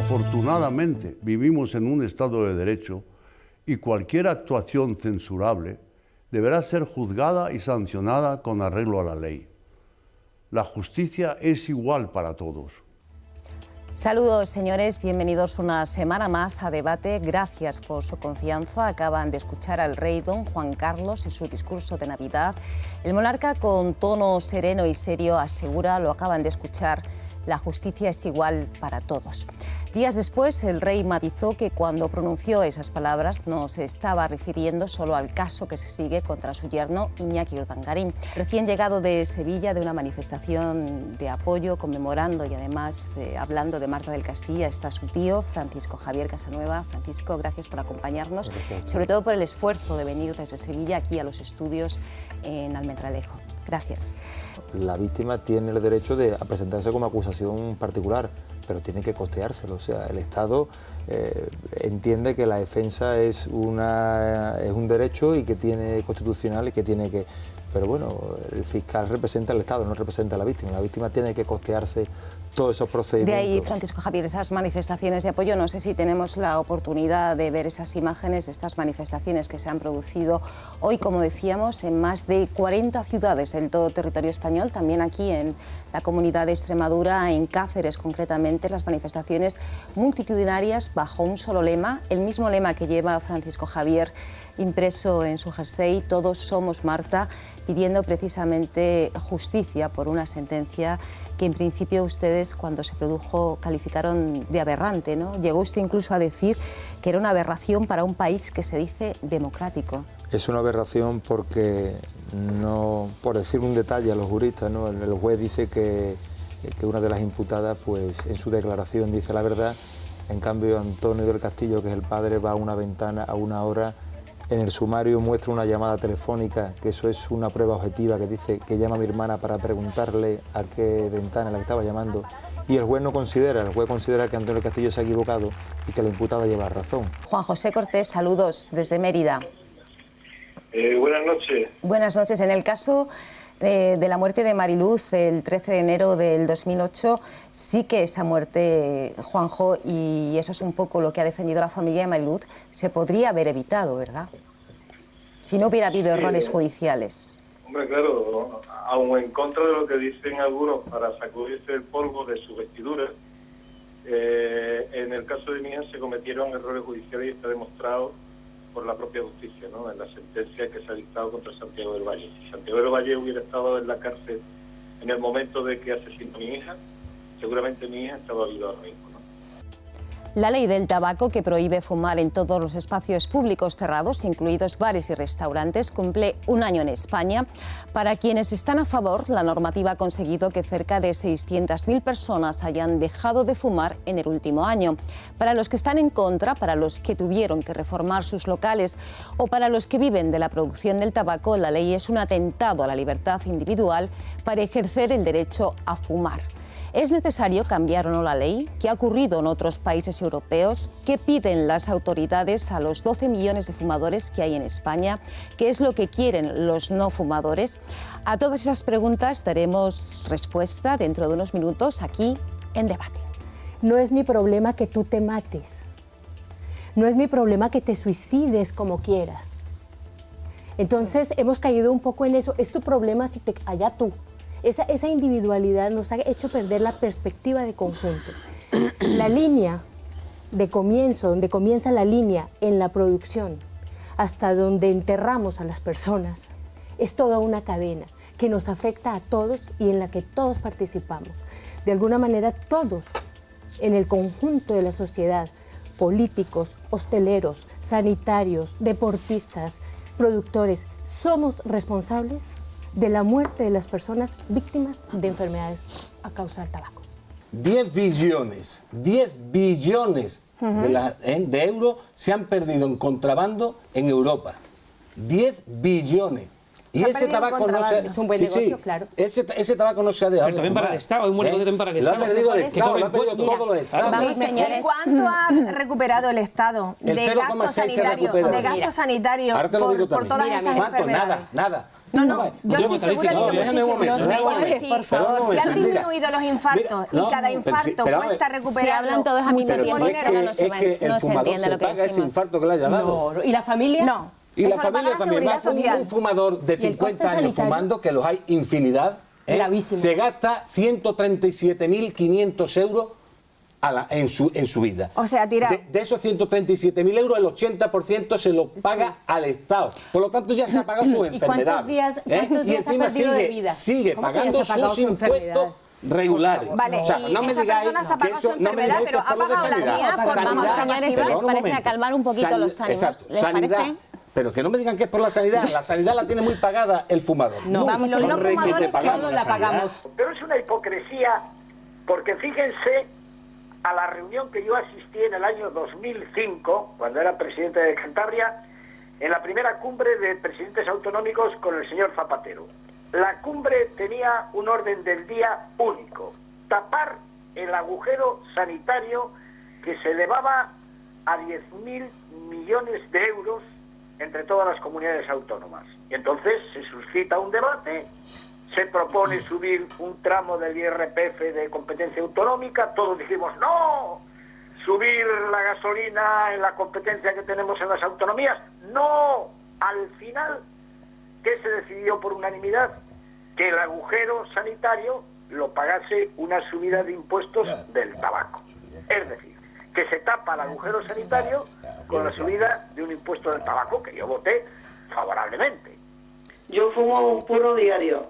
Afortunadamente, vivimos en un Estado de Derecho y cualquier actuación censurable deberá ser juzgada y sancionada con arreglo a la ley. La justicia es igual para todos. Saludos, señores, bienvenidos una semana más a Debate. Gracias por su confianza. Acaban de escuchar al rey don Juan Carlos en su discurso de Navidad. El monarca, con tono sereno y serio, asegura, lo acaban de escuchar, la justicia es igual para todos. Días después, el rey matizó que cuando pronunció esas palabras no se estaba refiriendo solo al caso que se sigue contra su yerno Iñaki Urdangarín, recién llegado de Sevilla de una manifestación de apoyo, conmemorando y además hablando de Marta del Castillo. Está su tío, Francisco Javier Casanueva. Francisco, gracias por acompañarnos, sobre todo por el esfuerzo de venir desde Sevilla aquí a los estudios en Almendralejo. Gracias. La víctima tiene el derecho de presentarse como acusación particular, pero tiene que costeárselo. O sea, el Estado entiende que la defensa es un derecho y que tiene constitucional y que tiene que... Pero bueno, el fiscal representa al Estado, no representa a la víctima. La víctima tiene que costearse todos esos procedimientos. De ahí, Francisco Javier, esas manifestaciones de apoyo. No sé si tenemos la oportunidad de ver esas imágenes de estas manifestaciones que se han producido hoy, como decíamos, en más de 40 ciudades del todo territorio español, también aquí en la comunidad de Extremadura, en Cáceres concretamente, las manifestaciones multitudinarias bajo un solo lema, el mismo lema que lleva Francisco Javier impreso en su jersey, Todos somos Marta, pidiendo precisamente justicia por una sentencia que en principio ustedes, cuando se produjo, calificaron de aberrante, ¿no? Llegó usted incluso a decir que era una aberración para un país que se dice democrático. Es una aberración porque, no, por decir un detalle a los juristas, ¿no? El juez dice que una de las imputadas, pues en su declaración dice la verdad, en cambio Antonio del Castillo, que es el padre, va a una ventana a una hora. En el sumario muestra una llamada telefónica, que eso es una prueba objetiva, que dice que llama a mi hermana para preguntarle a qué ventana la que estaba llamando. Y el juez no considera, el juez considera que Antonio Castillo se ha equivocado y que la imputada lleva razón. Juan José Cortés, saludos desde Mérida. Buenas noches. Buenas noches. En el caso de la muerte de Mariluz el 13 de enero del 2008, sí que esa muerte, Juanjo, y eso es un poco lo que ha defendido la familia de Mariluz, se podría haber evitado, ¿verdad? Si no hubiera habido errores judiciales. Hombre, claro, aun en contra de lo que dicen algunos para sacudirse el polvo de su vestidura, en el caso de mi hija se cometieron errores judiciales y está demostrado por la propia justicia, ¿no? En la sentencia que se ha dictado contra Santiago del Valle. Si Santiago del Valle hubiera estado en la cárcel en el momento de que asesinó a mi hija, seguramente mi hija estaba viva ahora mismo, ¿no? La ley del tabaco, que prohíbe fumar en todos los espacios públicos cerrados, incluidos bares y restaurantes, cumple un año en España. Para quienes están a favor, la normativa ha conseguido que cerca de 600.000 personas hayan dejado de fumar en el último año. Para los que están en contra, para los que tuvieron que reformar sus locales o para los que viven de la producción del tabaco, la ley es un atentado a la libertad individual para ejercer el derecho a fumar. ¿Es necesario cambiar o no la ley? ¿Qué ha ocurrido en otros países europeos? ¿Qué piden las autoridades a los 12 millones de fumadores que hay en España? ¿Qué es lo que quieren los no fumadores? A todas esas preguntas daremos respuesta dentro de unos minutos aquí en Debate. No es mi problema que tú te mates. No es mi problema que te suicides como quieras. Entonces hemos caído un poco en eso. Es tu problema si te allá tú. Esa individualidad nos ha hecho perder la perspectiva de conjunto. La línea de comienzo, donde comienza la línea en la producción, hasta donde enterramos a las personas, es toda una cadena que nos afecta a todos y en la que todos participamos. De alguna manera todos, en el conjunto de la sociedad, políticos, hosteleros, sanitarios, deportistas, productores, somos responsables de la muerte de las personas víctimas de enfermedades a causa del tabaco. 10 billones de euros se han perdido en contrabando en Europa. 10 billones. Y ese tabaco no se... Es un buen negocio, claro. Ese tabaco no se ha dejado. Pero también para el Estado, hay un buen negocio también para el Estado. Lo ha perdido el Estado, lo ha perdido impuestos. todos los Estados. Vamos, señores. ¿Cuánto ha recuperado el Estado El de gasto 0,6 se sanitario, recupera. de gasto sanitario Ahora te lo digo por también. todas esas ¿Cuánto? enfermedades? Nada. No, yo estoy segura de que déjame un momento. señores, por favor. si han disminuido los infartos y cada infarto cuesta recuperar. Si hablan todos al mismo tiempo, no se entiende lo que paga ese decimos. infarto que le haya dado. ¿Y la familia? No. Y la Eso lo paga familia también. Seguridad Va con Social. un fumador de ¿Y el coste 50 años sanitario? fumando, que los hay infinidad. Gravísimo. Se gasta 137.500 euros en su vida. O sea, tira. De esos 137.000 euros, el 80% se lo paga al Estado. Por lo tanto, ya se ha pagado su ¿Y enfermedad. cuántos días Y encima ha perdido de vida? sigue ¿Cómo que ya pagando se ha pagado sus su enfermedad? impuestos regulares. Vale, o sea, y no me esa digáis persona se ha que pagado eso su no me enfermedad, digáis que pero es por lo ha de pagado la sanidad. mía por Vamos, sanidad. señores, si les parece, a calmar un poquito los ánimos. Exacto, ¿Les sanidad. parece? Pero que no me digan que es por la sanidad. La sanidad la tiene muy pagada el fumador. No, vamos, los no requete fumadores pagamos todos la la pagamos. Pero es una hipocresía, porque fíjense a la reunión que yo asistí en el año 2005, cuando era presidente de Cantabria, en la primera cumbre de presidentes autonómicos con el señor Zapatero. La cumbre tenía un orden del día único: tapar el agujero sanitario que se elevaba a 10.000 millones de euros entre todas las comunidades autónomas. Y entonces se suscita un debate, se propone subir un tramo del IRPF de competencia autonómica, todos dijimos no, subir la gasolina en la competencia que tenemos en las autonomías, no. Al final, ¿qué se decidió por unanimidad? Que el agujero sanitario lo pagase una subida de impuestos del tabaco. Es decir, que se tapa el agujero sanitario con la subida de un impuesto del tabaco, que yo voté favorablemente. Yo fumo un puro diario.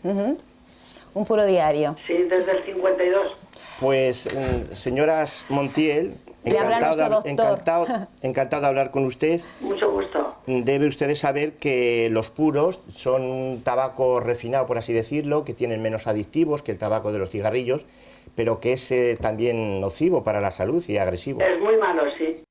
Un puro diario. Sí, desde el 52. Pues, señoras Montiel, Le habla nuestro doctor. encantado de hablar con usted. Mucho gusto. Debe ustedes saber que los puros son un tabaco refinado, por así decirlo, que tienen menos adictivos que el tabaco de los cigarrillos, pero que es también nocivo para la salud y agresivo. Es muy malo, sí.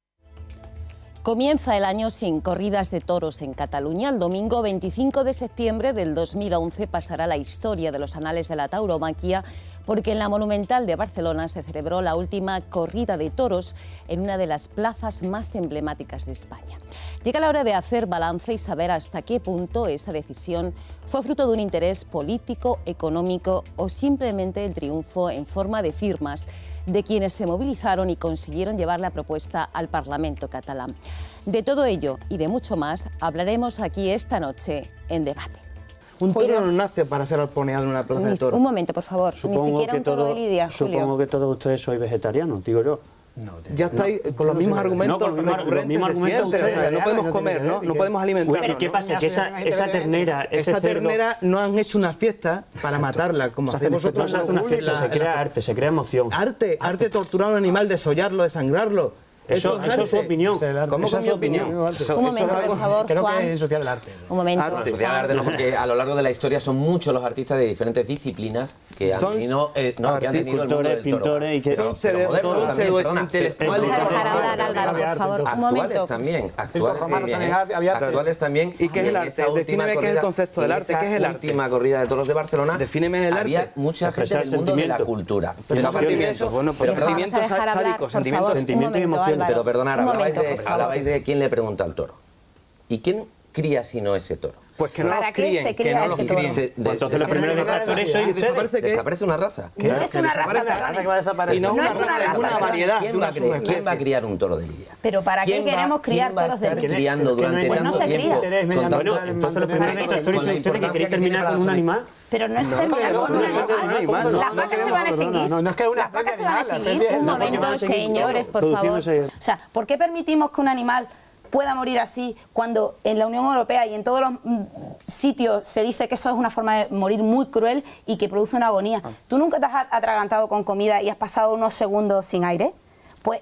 Comienza el año sin corridas de toros en Cataluña. El domingo 25 de septiembre del 2011 pasará la historia de los anales de la tauromaquia, porque en la Monumental de Barcelona se celebró la última corrida de toros en una de las plazas más emblemáticas de España. Llega la hora de hacer balance y saber hasta qué punto esa decisión fue fruto de un interés político, económico o simplemente el triunfo en forma de firmas de quienes se movilizaron y consiguieron llevar la propuesta al Parlamento catalán. De todo ello y de mucho más hablaremos aquí esta noche en Debate. Un Julio. toro no nace para ser alponeado en una plaza de toros. Un momento, por favor. Ni siquiera un toro de Lidia, Supongo Julio. que todos ustedes sois vegetarianos, digo yo. Ya estáis con los mismos argumentos recurrentes de siempre. O sea, no podemos comer, ¿no? No podemos alimentarnos. Pero ¿qué pasa? Que esa ternera, ese esa cerdo... ternera no han hecho una fiesta para matarla, como hacemos nosotros. No se hace una fiesta, se crea arte, se crea emoción. Arte torturar a un animal, desollarlo, desangrarlo. Eso es su opinión. ¿Cómo Esa es es mi su opinión? Un momento, por favor, Creo Juan. que es social el arte. Un momento. Arte. Social el arte no, porque a lo largo de la historia son muchos los artistas de diferentes disciplinas que han tenido, que han tenido el mundo del toro. Pintores y que son intelectuales. Vamos a dejar hablar a Álvaro, por favor. Un momento. Actuales también. ¿Y qué es el arte? Defíneme qué es el concepto del arte. ¿Qué es el arte? Última corrida de toros de Barcelona. Defíneme el arte. Había mucha gente del mundo de la cultura. Pero sentimientos sádicos, sentimientos y emociones. Pero perdonad, hablabais de quién le pregunta al toro. ¿Y quién cría si no ese toro? Pues que no ¿Para los qué críen, se que cría no los ese toro? críen. Entonces los primeros detractores sois ustedes. ¿Desaparece una raza? No es una raza, Tony. Y no No es una es una raza. variedad. ¿Quién va a criar un toro de Lidia? Pero ¿para qué queremos criar toros de ¿Quién va a estar Lidia? criando durante Pues no tanto se tiempo? cría. Bueno, entonces los primeros detractores sois ustedes que queréis terminar con un animal. Pero no es terminar con un animal. Las vacas se van a extinguir. No es que una Las vacas se van a extinguir. Un momento, señores, por favor. O sea, ¿por qué permitimos que un animal pueda morir así cuando en la Unión Europea y en todos los sitios se dice que eso es una forma de morir muy cruel y que produce una agonía? ¿Tú nunca te has atragantado con comida y has pasado unos segundos sin aire? Pues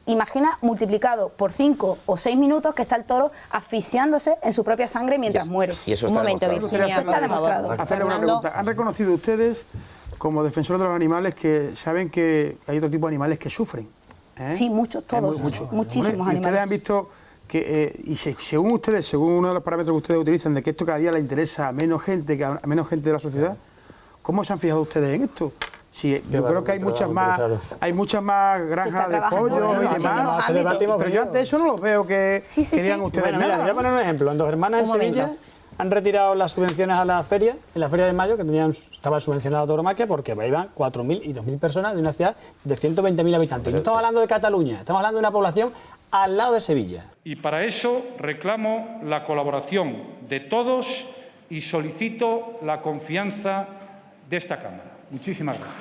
imagina multiplicado por 5 o 6 minutos que está el toro asfixiándose en su propia sangre mientras muere. Y eso Un está momento, demostrado. Virginia, Eso está demostrado. Hacerle una pregunta. ¿Han reconocido ustedes, como defensores de los animales, que saben que hay otro tipo de animales que sufren? Sí, muchos, todos. Muchísimos ¿Y animales. ustedes han visto que, según ustedes, según uno de los parámetros que ustedes utilizan, de que esto cada día le interesa a menos gente de la sociedad, ¿cómo se han fijado ustedes en esto? Sí, yo creo que hay muchas más granjas de pollo y demás, pero yo ante eso no los veo que querían ustedes nada. Mira, voy a poner un ejemplo. En Dos Hermanas en Sevilla Han retirado las subvenciones a la feria, en la feria de mayo, que estaba subvencionada la tauromaquia, porque iban 4.000 y 2.000 personas de una ciudad de 120.000 habitantes. No estamos hablando de Cataluña, estamos hablando de una población al lado de Sevilla. Y para eso reclamo la colaboración de todos y solicito la confianza de esta Cámara. Muchísimas gracias.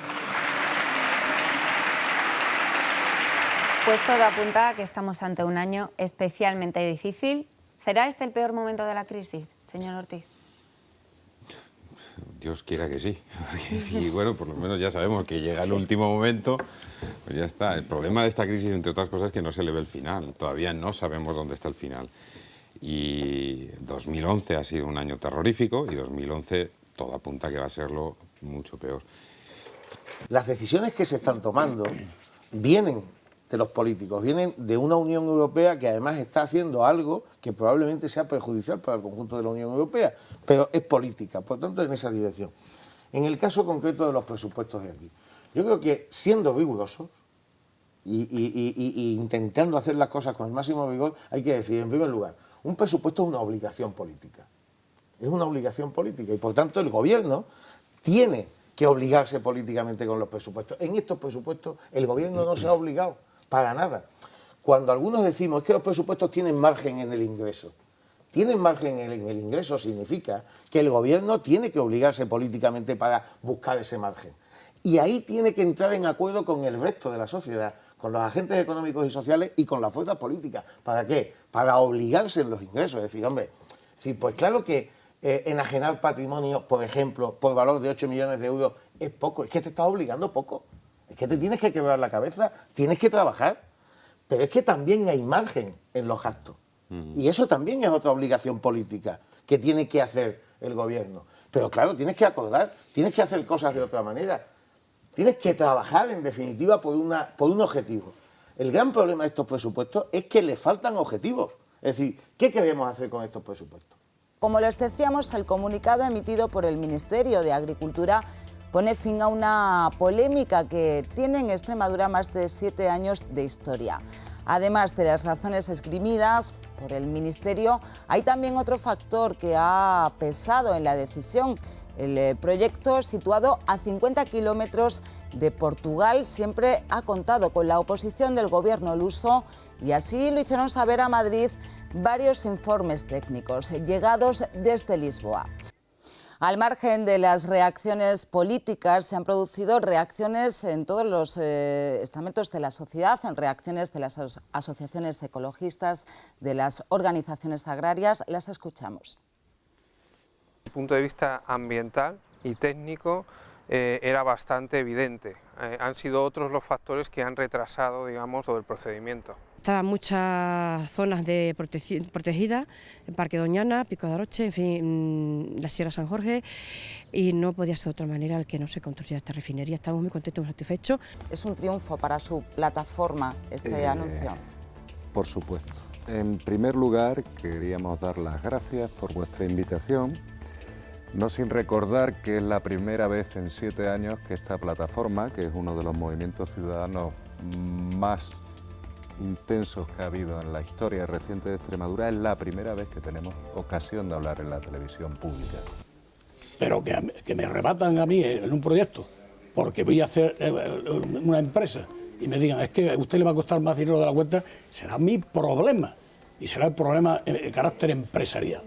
Pues todo apunta a que estamos ante un año especialmente difícil. ¿Será este el peor momento de la crisis, señor Ortiz? Dios quiera que sí. Porque sí, bueno, por lo menos ya sabemos que llega el último momento, pues ya está. El problema de esta crisis, entre otras cosas, es que no se le ve el final. Todavía no sabemos dónde está el final. Y 2011 ha sido un año terrorífico y 2011 todo apunta a que va a serlo mucho peor. Las decisiones que se están tomando vienen de los políticos, vienen de una Unión Europea que además está haciendo algo que probablemente sea perjudicial para el conjunto de la Unión Europea, pero es política, por tanto en esa dirección. En el caso concreto de los presupuestos de aquí, yo creo que siendo rigurosos y intentando hacer las cosas con el máximo rigor, hay que decir, en primer lugar, un presupuesto es una obligación política. Es una obligación política y por tanto el gobierno tiene que obligarse políticamente con los presupuestos. En estos presupuestos el gobierno no se ha obligado para nada. Cuando algunos decimos es que los presupuestos tienen margen en el ingreso, tienen margen en el ingreso significa que el gobierno tiene que obligarse políticamente para buscar ese margen. Y ahí tiene que entrar en acuerdo con el resto de la sociedad, con los agentes económicos y sociales y con las fuerzas políticas. ¿Para qué? Para obligarse en los ingresos. Es decir, hombre, sí, pues claro que enajenar patrimonio, por ejemplo, por valor de 8 millones de euros es poco. Es que te estás obligando poco. Es que te tienes que quebrar la cabeza, tienes que trabajar. Pero es que también hay margen en los gastos. Y eso también es otra obligación política que tiene que hacer el gobierno. Pero claro, tienes que acordar, tienes que hacer cosas de otra manera. Tienes que trabajar, en definitiva, por un objetivo. El gran problema de estos presupuestos es que le faltan objetivos. Es decir, ¿qué queremos hacer con estos presupuestos? Como les decíamos, el comunicado emitido por el Ministerio de Agricultura pone fin a una polémica que tiene en Extremadura más de 7 años de historia. Además de las razones esgrimidas por el Ministerio, hay también otro factor que ha pesado en la decisión. El proyecto, situado a 50 kilómetros de Portugal, siempre ha contado con la oposición del gobierno luso y así lo hicieron saber a Madrid varios informes técnicos llegados desde Lisboa. Al margen de las reacciones políticas, se han producido reacciones en todos los estamentos de la sociedad, en reacciones de las asociaciones ecologistas, de las organizaciones agrarias. Las escuchamos. Desde el punto de vista ambiental y técnico era bastante evidente. Han sido otros los factores que han retrasado, digamos, todo el procedimiento. Estaban muchas zonas de protegidas, el Parque Doñana, Pico de Aroche, en fin, la Sierra San Jorge, y no podía ser de otra manera el que no se construyera esta refinería. Estamos muy contentos y muy satisfechos. ¿Es un triunfo para su plataforma este anuncio? Por supuesto. En primer lugar, queríamos dar las gracias por vuestra invitación, no sin recordar que es la primera vez en 7 años que esta plataforma, que es uno de los movimientos ciudadanos más intensos que ha habido en la historia reciente de Extremadura, es la primera vez que tenemos ocasión de hablar en la televisión pública. Pero que me rebatan a mí en un proyecto, porque voy a hacer una empresa y me digan, es que a usted le va a costar más dinero de la cuenta, será mi problema, y será el problema de carácter empresarial.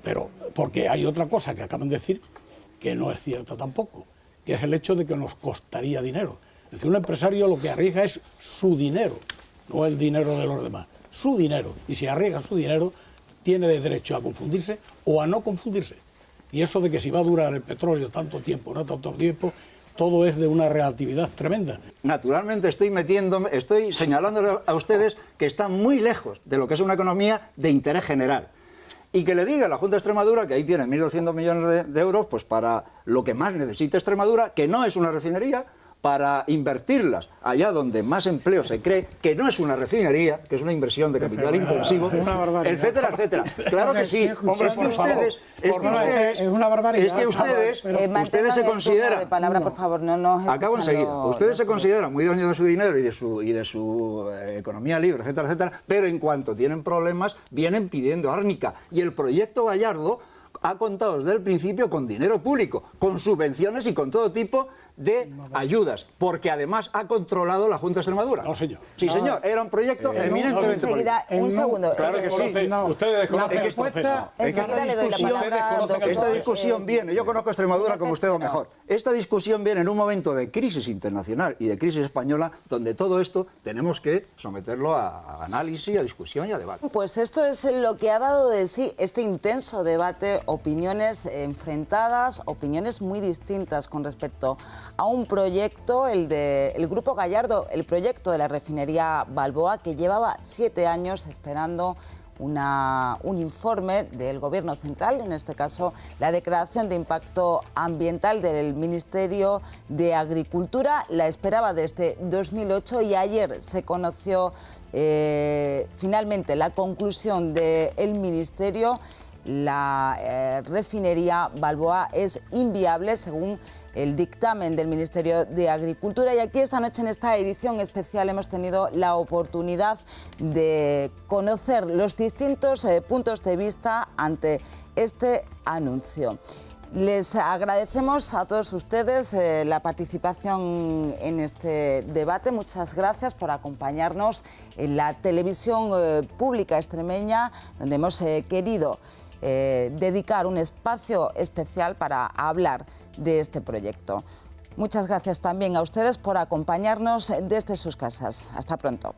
Pero porque hay otra cosa que acaban de decir que no es cierta tampoco, que es el hecho de que nos costaría dinero. Es decir, un empresario lo que arriesga es su dinero, no el dinero de los demás, su dinero. Y si arriesga su dinero, tiene derecho a confundirse o a no confundirse. Y eso de que si va a durar el petróleo tanto tiempo o no tanto tiempo, todo es de una relatividad tremenda. Naturalmente estoy señalando a ustedes que están muy lejos de lo que es una economía de interés general. Y que le diga a la Junta de Extremadura que ahí tiene 1.200 millones de euros pues para lo que más necesita Extremadura, que no es una refinería, para invertirlas allá donde más empleo se cree, que no es una refinería, que es una inversión de capital intensivo, etcétera, etcétera. Claro que sí. Es una barbaridad. Es que ustedes se consideran... de palabra, por favor, no nos acabo enseguida. Ustedes se consideran muy dueños de su dinero y de su economía libre, etcétera, etcétera, pero en cuanto tienen problemas, vienen pidiendo árnica. Y el proyecto Gallardo, ha contado desde el principio con dinero público, con subvenciones y con todo tipo de ayudas, porque además ha controlado la Junta de Extremadura. No, señor. Sí, señor, era un proyecto eminentemente político. Un segundo. Claro que sí. Ustedes desconocen el proceso. Enseguida le doy la palabra, doctor. Esta discusión viene, yo conozco Extremadura como usted o mejor, esta discusión viene en un momento de crisis internacional y de crisis española, donde todo esto tenemos que someterlo a análisis, a discusión y a debate. Pues esto es lo que ha dado de sí este intenso debate, opiniones enfrentadas, opiniones muy distintas con respecto a un proyecto, el del Grupo Gallardo, el proyecto de la refinería Balboa, que llevaba 7 años esperando un informe del Gobierno central, en este caso la declaración de impacto ambiental del Ministerio de Agricultura. La esperaba desde 2008 y ayer se conoció finalmente la conclusión del Ministerio. La refinería Balboa es inviable según el dictamen del Ministerio de Agricultura. Y aquí esta noche, en esta edición especial, hemos tenido la oportunidad de conocer los distintos puntos de vista ante este anuncio. Les agradecemos a todos ustedes la participación en este debate. Muchas gracias por acompañarnos en la televisión pública extremeña, donde hemos querido dedicar un espacio especial para hablar de este proyecto. Muchas gracias también a ustedes por acompañarnos desde sus casas. Hasta pronto.